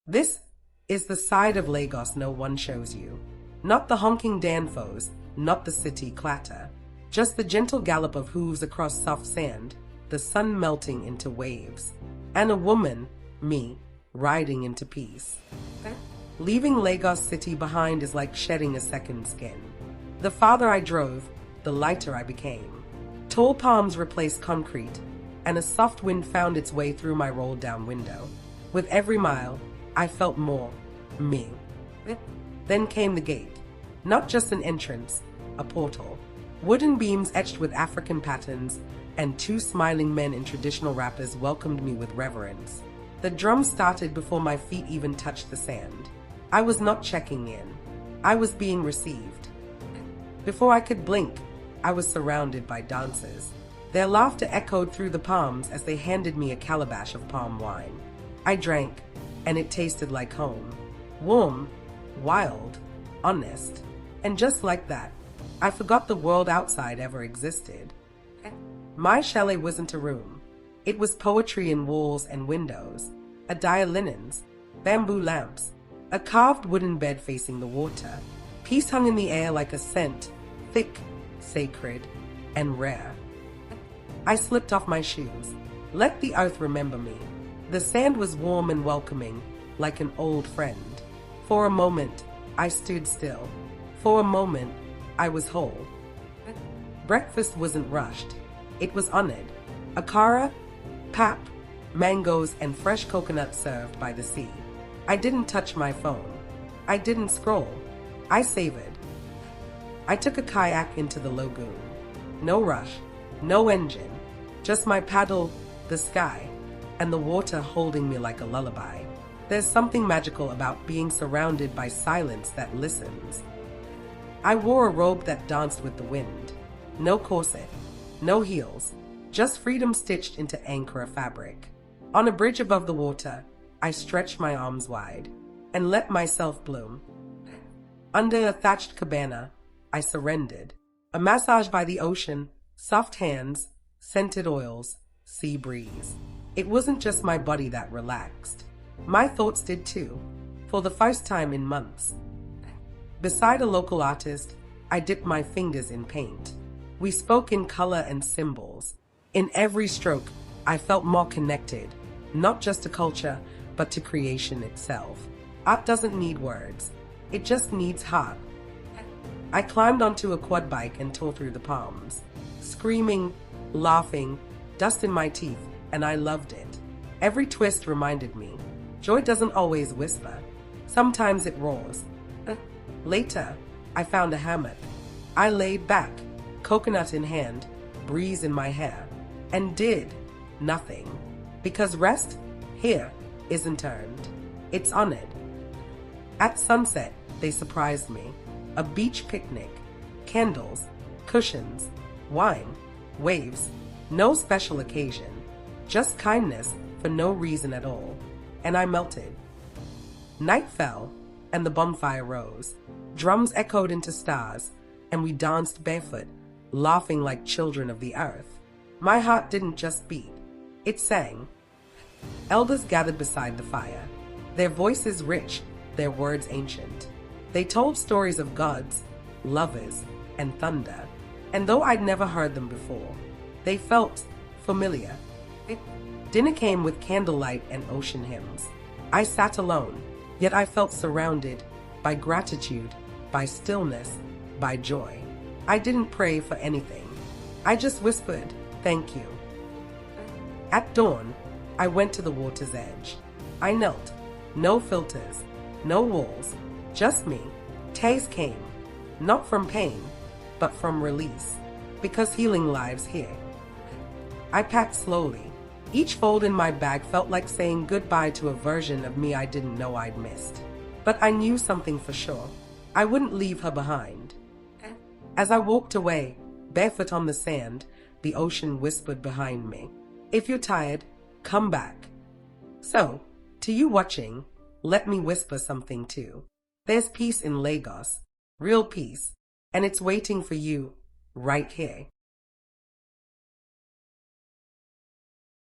This is the side of Lagos no one shows you. Not the honking danfos, not the city clatter. Just the gentle gallop of hooves across soft sand, the sun melting into waves. And a woman, me, riding into peace. Leaving Lagos City behind is like shedding a second skin. The farther I drove, the lighter I became. Tall palms replaced concrete, and a soft wind found its way through my rolled-down window. With every mile, I felt more me. Then came the gate. Not just an entrance, a portal. Wooden beams etched with African patterns, and two smiling men in traditional wrappers welcomed me with reverence. The drum started before my feet even touched the sand. I was not checking in. I was being received. Before I could blink, I was surrounded by dancers. Their laughter echoed through the palms as they handed me a calabash of palm wine. I drank, and it tasted like home. Warm, wild, honest. And just like that, I forgot the world outside ever existed. My chalet wasn't a room. It was poetry in walls and windows, a dye linens, bamboo lamps, a carved wooden bed facing the water. Peace hung in the air like a scent, thick, sacred, and rare. I slipped off my shoes. Let the earth remember me. The sand was warm and welcoming, like an old friend. For a moment, I stood still. For a moment, I was whole. Breakfast wasn't rushed. It was honored. Akara, pap, mangoes, and fresh coconut served by the sea. I didn't touch my phone. I didn't scroll. I savored. I took a kayak into the lagoon. No rush, no engine, just my paddle, the sky, and the water holding me like a lullaby. There's something magical about being surrounded by silence that listens. I wore a robe that danced with the wind. No corset, no heels, just freedom stitched into Ankara fabric. On a bridge above the water, I stretched my arms wide and let myself bloom. Under a thatched cabana, I surrendered. A massage by the ocean, soft hands, scented oils, sea breeze. It wasn't just my body that relaxed. My thoughts did too, for the first time in months. Beside a local artist, I dipped my fingers in paint. We spoke in color and symbols. In every stroke, I felt more connected, not just to culture, but to creation itself. Art doesn't need words. It just needs heart. I climbed onto a quad bike and tore through the palms, screaming, laughing, dust in my teeth, and I loved it. Every twist reminded me, joy doesn't always whisper. Sometimes it roars. Later, I found a hammock. I laid back, coconut in hand, breeze in my hair, and did nothing. Because rest, here, isn't earned. It's honored. At sunset, they surprised me. A beach picnic, candles, cushions, wine, waves, no special occasion, just kindness for no reason at all. And I melted. Night fell, and the bonfire rose. Drums echoed into stars, and we danced barefoot, laughing like children of the earth. My heart didn't just beat, it sang. Elders gathered beside the fire, their voices rich, their words ancient. They told stories of gods, lovers, and thunder, and though I'd never heard them before, they felt familiar. Dinner came with candlelight and ocean hymns. I sat alone, yet I felt surrounded by gratitude, by stillness, by joy. I didn't pray for anything. I just whispered, "Thank you." At dawn, I went to the water's edge. I knelt. No filters, no walls, just me. Tears came, not from pain, but from release, because healing lives here. I packed slowly. Each fold in my bag felt like saying goodbye to a version of me I didn't know I'd missed. But I knew something for sure. I wouldn't leave her behind. As I walked away, barefoot on the sand, the ocean whispered behind me, "If you're tired, come back." So, to you watching, let me whisper something too. There's peace in Lagos, real peace, and it's waiting for you right here.